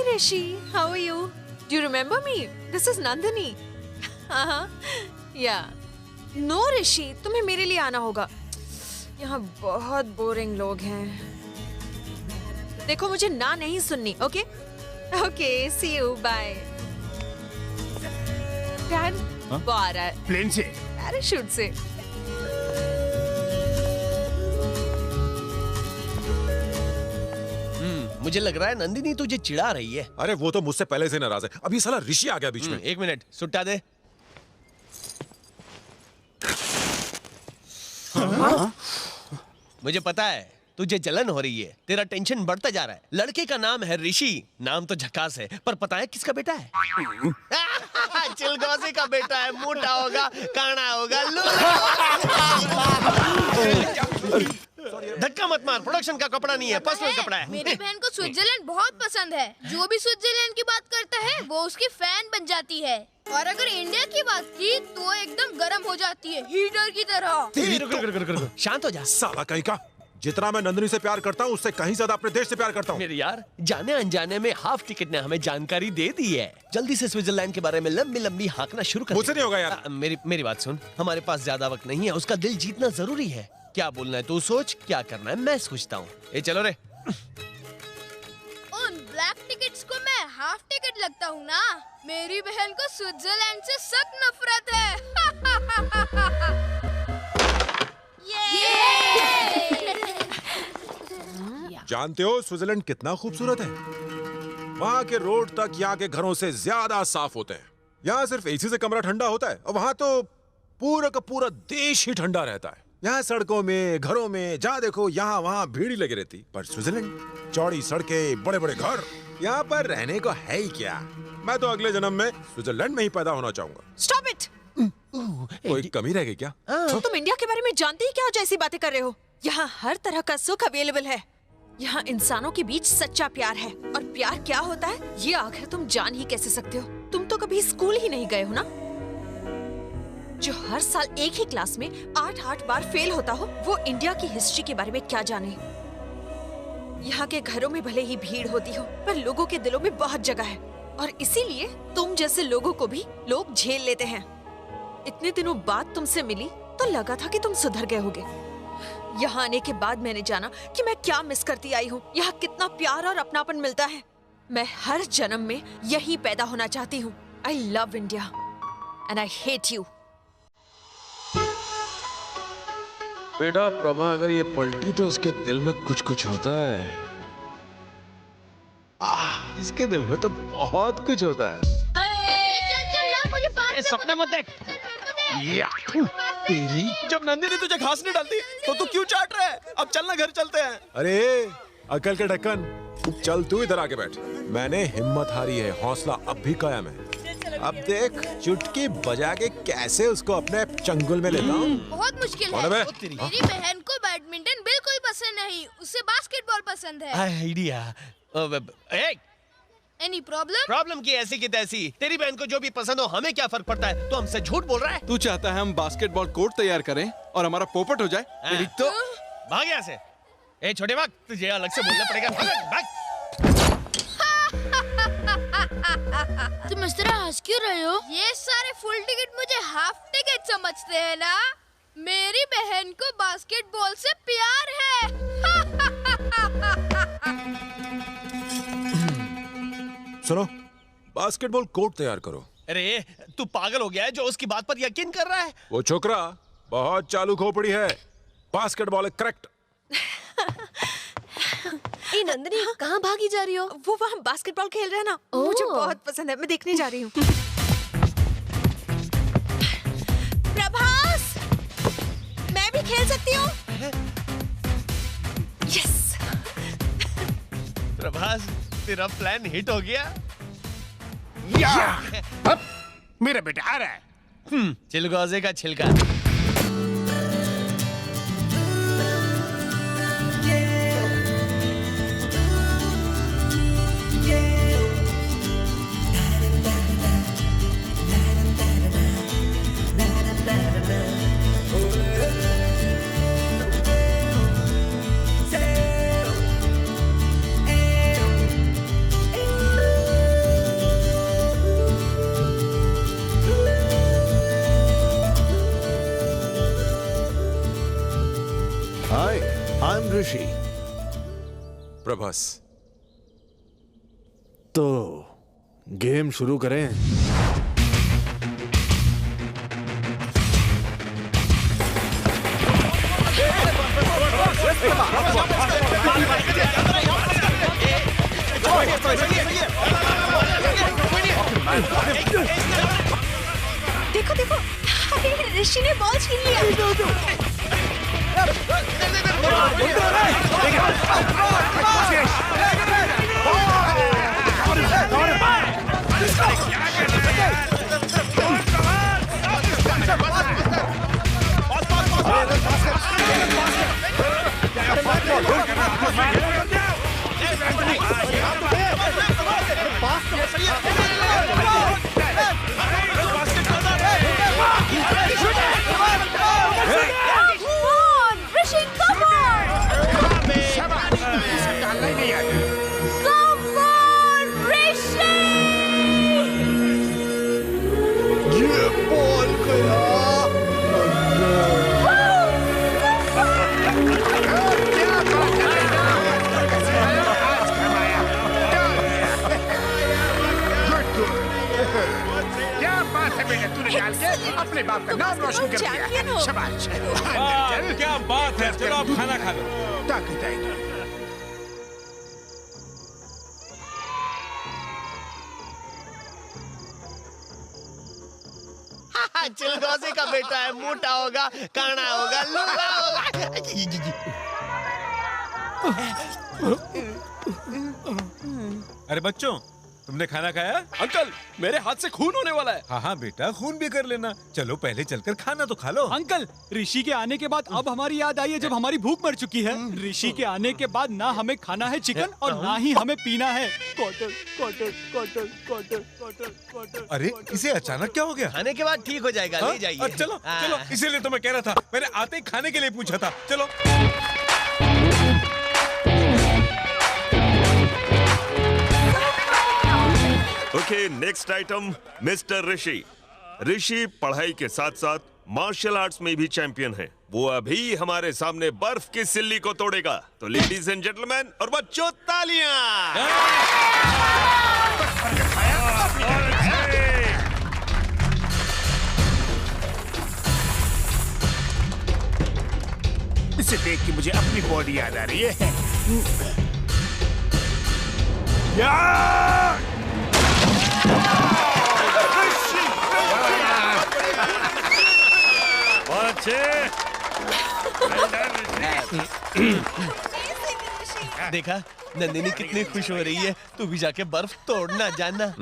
Rishi, how are you? Do you remember me? This is Nandini. Yeah. No Rishi, तुम्हें मेरे लिए आना होगा. यहाँ बहुत बोरिंग लोग हैं. देखो मुझे ना नहीं सुननी, okay? Okay, see you, bye. Dad, वो आ रहा है. प्लेन से? पैराशूट से. मुझे लग रहा है नंदिनी तुझे चिढ़ा रही है. अरे वो तो मुझसे पहले से नाराज है. अभी साला ऋषि आ गया बीच में. एक मिनट, सुट्टा दे. मुझे पता है तुझे जलन हो रही है. तेरा टेंशन बढ़ता जा रहा है. लड़के का नाम है ऋषि. नाम तो झकास है, पर पता है किसका बेटा है? चिलगोज़ी का बेटा है. मोटा होगा, काना होगा, धक्का मत मार. प्रोडक्शन का कपड़ा नहीं है, पर्सनल कपड़ा है. मेरी बहन को स्विट्जरलैंड बहुत पसंद है. जो भी स्विट्जरलैंड की बात करता है वो उसकी फैन बन जाती है. और अगर इंडिया की बात की तो एकदम गर्म हो जाती है, हीटर की तरह. शांत हो जा. साला कहीं का. जितना मैं नंदिनी से प्यार करता हूँ उससे कहीं ज्यादा अपने देश से प्यार करता हूँ. मेरे यार, जाने अनजाने में हाफ टिकट ने हमें जानकारी दे दी है. जल्दी से स्विट्जरलैंड के बारे में लंबी लंबी हाँकना शुरू कर. मुझसे नहीं होगा यार. मेरी बात सुन. हमारे पास ज्यादा वक्त नहीं है. उसका दिल जीतना जरूरी है. क्या बोलना है तू सोच, क्या करना है मैं सोचता हूँ. ए चलो रे. उन ब्लैक टिकट्स को मैं हाफ टिकट लगता हूँ ना. मेरी बहन को स्विट्जरलैंड से सख्त नफरत है. जानते हो स्विट्जरलैंड कितना खूबसूरत है. वहाँ के रोड तक यहाँ के घरों से ज्यादा साफ होते हैं. यहाँ सिर्फ एसी से कमरा ठंडा होता है और वहाँ तो पूरा का पूरा देश ही ठंडा रहता है. यहाँ सड़कों में, घरों में जहाँ देखो यहाँ वहाँ भीड़ ही लगी रहती. पर स्विट्जरलैंड, चौड़ी सड़कें, बड़े बड़े घर, यहाँ पर रहने को है ही क्या. मैं तो अगले जन्म में स्विट्जरलैंड में ही पैदा होना चाहूंगा. Stop it! कोई कमी रह गई क्या? तुम इंडिया के बारे में जानते ही क्या हो, जैसी बातें कर रहे हो. यहाँ हर तरह का सुख अवेलेबल है. यहाँ इंसानों के बीच सच्चा प्यार है. और प्यार क्या होता है ये आखिर तुम जान ही कैसे सकते हो. तुम तो कभी स्कूल ही नहीं गए हो ना. जो हर साल एक ही क्लास में 8-8 बार फेल होता हो, वो इंडिया की हिस्ट्री के बारे में क्या जाने. यहाँ के घरों में भले ही भीड़ होती हो, पर लोगों के दिलों में बहुत जगह है. और इसीलिए तुम जैसे लोगों को भी लोग झेल लेते हैं. इतने दिनों बाद तुमसे मिली तो लगा था कि तुम सुधर गए होगे. यहाँ आने के बाद मैंने जाना कि मैं क्या मिस करती आई हूँ. यहाँ कितना प्यार और अपनापन मिलता है. मैं हर जन्म में यहीं पैदा होना चाहती हूँ. I love India and I hate you. बेटा प्रभा अगर ये पलटी तो उसके दिल में कुछ कुछ होता है. इसके दिल में तो बहुत कुछ होता है. सपने मत देख. तेरी जब नंदिनी तुझे घास नहीं डालती तो तू क्यों चाट रहा है? अब चलना घर चलते हैं. अरे अकल के ढक्कन, चल तू इधर आके बैठ. मैंने हिम्मत हारी है, हौसला अब भी कायम है. अब देख चुटकी बजा के कैसे उसको अपने चंगुल में लेता हूँ. बहुत मुश्किल है. मेरी बहन को बैडमिंटन बिल्कुल पसंद नहीं, उसे बास्केटबॉल पसंद है. आइडिया. Any problem? प्रॉब्लम की ऐसी की तैसी. तेरी बहन को जो भी पसंद हो हमें क्या फर्क पड़ता है. तू हमसे झूठ बोल रहा है. तू चाहता है हम बास्केटबॉल कोर्ट तैयार करें और हमारा पोपट हो जाए. तेरी तो भाग यहाँ से. ए छोटे भाग, तुझे अलग से बोलना पड़ेगा. भाग. तुम इस तरह हंस क्यों रहे हो? ये सारे फुल टिकट मुझे हाफ टिकट समझते हैं ना. मेरी बहन को बास्केटबॉल से प्यार है. सुनो, बास्केटबॉल कोर्ट तैयार करो. अरे तू पागल हो गया है जो उसकी बात पर यकीन कर रहा है. वो छोकरा बहुत चालू खोपड़ी है. बास्केटबॉल है करेक्ट. ए नंदिनी, कहाँ भागी जा रही हो? वो वहाँ बास्केटबॉल खेल रहे हैं ना. मुझे बहुत पसंद है, मैं देखने जा रही हूँ. प्रभास, मैं भी खेल सकती हूँ? यस. प्रभास, तेरा प्लान हिट हो गया. अब मेरा बेटा आ रहा है. चिलगोज़े का छिलका. हाय, आई एम ऋषि। प्रभास। तो गेम शुरू करें। देखो देखो, अरे ऋषि ने बॉल छीन लिया। अपने बाप का नाम रोशन कर दिया है। शाबाश। क्या बात है, चलो आप खाना खा लो। ताकत आएगी। चिलगोजे का बेटा है, मोटा होगा, काना होगा, लूला होगा। अरे बच्चों, तुमने खाना खाया? अंकल, मेरे हाथ से खून होने वाला है। हाँ हाँ बेटा, खून भी कर लेना। चलो पहले चलकर खाना तो खा लो। अंकल, ऋषि के आने के बाद अब हमारी याद आई है जब हमारी भूख मर चुकी है। ऋषि के आने के बाद ना हमें खाना है चिकन और ना ही हमें पीना है quarter quarter quarter quarter quarter quarter. अरे इसे अचानक क्या हो गया? खाने के बाद ठीक हो जाएगा, ले जाइए। चलो चलो, इसीलिए तो मैं कह रहा था, मैंने आते ही खाने के लिए पूछा था। चलो। ओके, नेक्स्ट आइटम, मिस्टर ऋषि। ऋषि पढ़ाई के साथ साथ मार्शल आर्ट्स में भी चैंपियन है। वो अभी हमारे सामने बर्फ की सिल्ली को तोड़ेगा। तो लेडीज एंड जेंटलमैन और बच्चों, तालियां। इसे देख के मुझे अपनी बॉडी याद आ रही है। देखा, नंदिनी कितनी खुश हो रही है। तू भी जाके बर्फ तोड़ना जानना।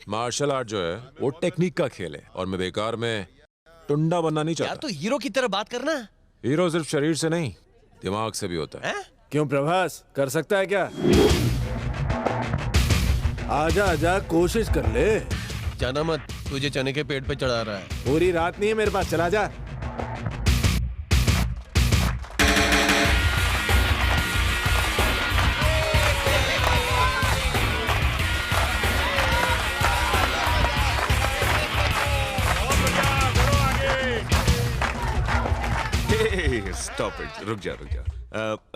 मार्शल आर्ट जो है वो टेक्निक का खेल है और मैं बेकार में टुंडा बनना नहीं यार, चाहता। तू हीरो की तरह बात करना। हीरो सिर्फ शरीर से नहीं, दिमाग से भी होता है। क्यों प्रभास, कर सकता है क्या? आजा आजा, कोशिश कर ले। जाना मत, तुझे चने के पेट पे चढ़ा रहा है। पूरी रात नहीं है मेरे पास, चला जा। स्टॉप इट, रुक जा।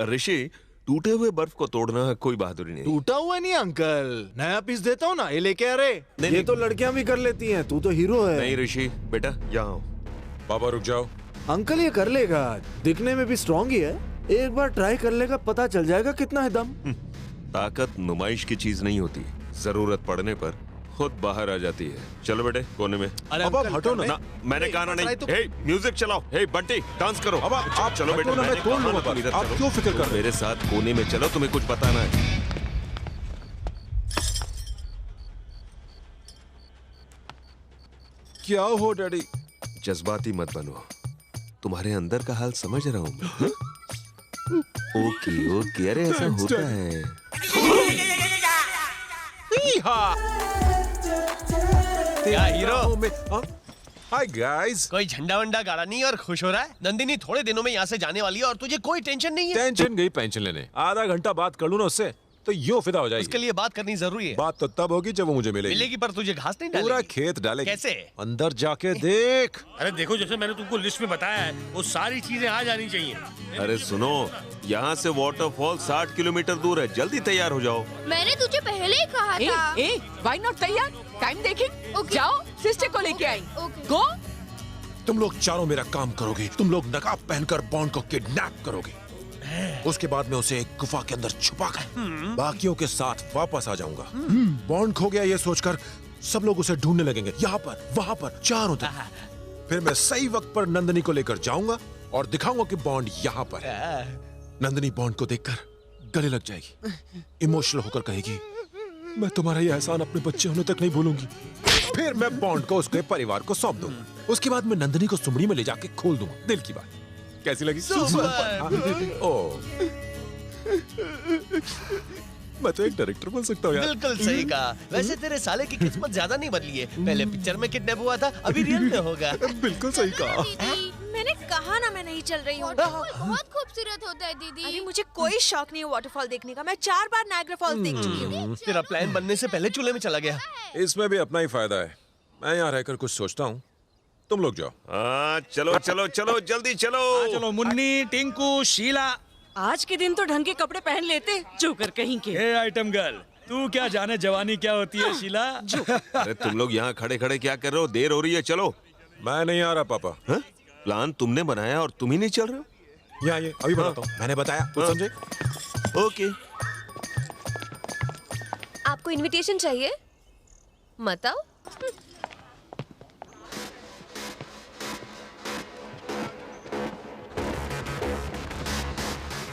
ऋषि, टूटे हुए बर्फ को तोड़ना कोई बहादुरी नहीं। टूटा हुआ नहीं अंकल, नया पीस देता हूँ ना, ये लेके आ रहे। ये तो लड़कियां भी कर लेती हैं, तू तो हीरो है। नहीं ऋषि, बेटा यहाँ आओ। पापा रुक जाओ। अंकल ये कर लेगा, दिखने में भी स्ट्रॉन्ग ही है। एक बार ट्राई कर लेगा, पता चल जाएगा कितना है दम। ताकत नुमाइश की चीज नहीं होती, जरूरत पड़ने पर खुद बाहर आ जाती है। चलो बेटे, कोने में। अब आप हटो ना। मैंने कहा ना नहीं। हे, म्यूजिक चलाओ। हे बंटी, डांस करो। अब आप चलो बेटे, मैं तोड़ लूंगा। आप क्यों फिक्र कर रहे हो? मेरे साथ कोने में चलो, तुम्हें कुछ बताना है। क्या हो डैडी? जज्बाती मत बनो, तुम्हारे अंदर का हाल समझ रहा हूँ मैं। ओके ओके, अरे ऐसा होता है। क्या हीरो? Hi guys. कोई झंडा वंडा गाड़ा नहीं और खुश हो रहा है? नंदिनी थोड़े दिनों में यहाँ से जाने वाली है और तुझे कोई टेंशन नहीं है। टेंशन गई पेंशन लेने। आधा घंटा बात कर लूं ना उससे, तो यूं फिदा हो जाएगी। उसके लिए बात करनी जरूरी है। बात तो तब होगी जब वो मुझे मिलेगी। मिलेगी पर तुझे घास नहीं पूरा डालेगी। खेत डालेगी। कैसे? अंदर जाके देख। अरे देखो, जैसे मैंने तुमको लिस्ट में बताया है वो सारी चीजें आ जानी चाहिए। अरे सुनो, यहाँ से वाटरफॉल 60 किलोमीटर दूर है, जल्दी तैयार हो जाओ। मैंने तुझे पहले ही कहा था। व्हाई नॉट तैयार? टाइम देखें। ओके। जाओ, सिस्टर को लेके आई। ओके। गो। तुम लोग चारों मेरा काम करोगे। तुम लोग नकाब पहनकर बॉन्ड को किडनैप करोगे। उसके बाद मैं उसे एक गुफा के अंदर छुपा कर बाकियों के साथ वापस आ जाऊंगा। बॉन्ड खो गया ये सोचकर सब लोग उसे ढूंढने लगेंगे, यहाँ पर वहाँ पर चारों तरफ। फिर मैं सही वक्त पर नंदनी को लेकर जाऊंगा और दिखाऊंगा कि बॉन्ड यहाँ पर है। नंदनी बॉन्ड को देखकर गले लग जाएगी, इमोशनल होकर कहेगी, मैं तुम्हारा ये एहसान अपने बच्चे होने तक नहीं भूलूंगी। फिर मैं बॉन्ड को उसके परिवार को सौंप दूंगा। उसके बाद मैं नंदनी को सुमड़ी में ले जाके खोल दूंगा। दिल की बात कैसी लगी? ओ, मैं तो एक डायरेक्टर बन सकता हूँ यार। बिल्कुल सही कहा। वैसे तेरे साले की किस्मत ज्यादा नहीं बदली है। पहले पिक्चर में किडनैप हुआ था, अभी रियल में होगा। बिल्कुल सही कहा। दीदी, मैंने कहा ना मैं नहीं चल रही हूँ। वाटरफॉल बहुत खूबसूरत होता है दीदी। अरे मुझे कोई शौक नहीं है वाटरफॉल देखने का। मैं 4 बार नायग्रा फॉल्स देख चुकी हूँ। तेरा प्लान बनने से पहले चूल्हे में चला गया। इसमें भी अपना ही फायदा है। मैं यहाँ रहकर कुछ सोचता हूँ, तुम लोग जाओ। हाँ, चलो चलो चलो, जल्दी चलो। चलो मुन्नी, टिंकू, शीला। आज के दिन तो ढंग के कपड़े पहन लेते, जोकर कहीं के। हे आइटम गर्ल, तू क्या जाने जवानी क्या होती है शीला? अरे तुम लोग यहाँ खड़े खड़े क्या कर रहे हो? देर हो रही है, चलो। मैं नहीं आ रहा पापा। हाँ? प्लान तुमने बनाया और तुम ही नहीं चल रहे हो? यहाँ ये अभी बताता हूँ। मैंने बताया, कुछ समझे? ओके। आपको इनविटेशन चाहिए? मत आओ।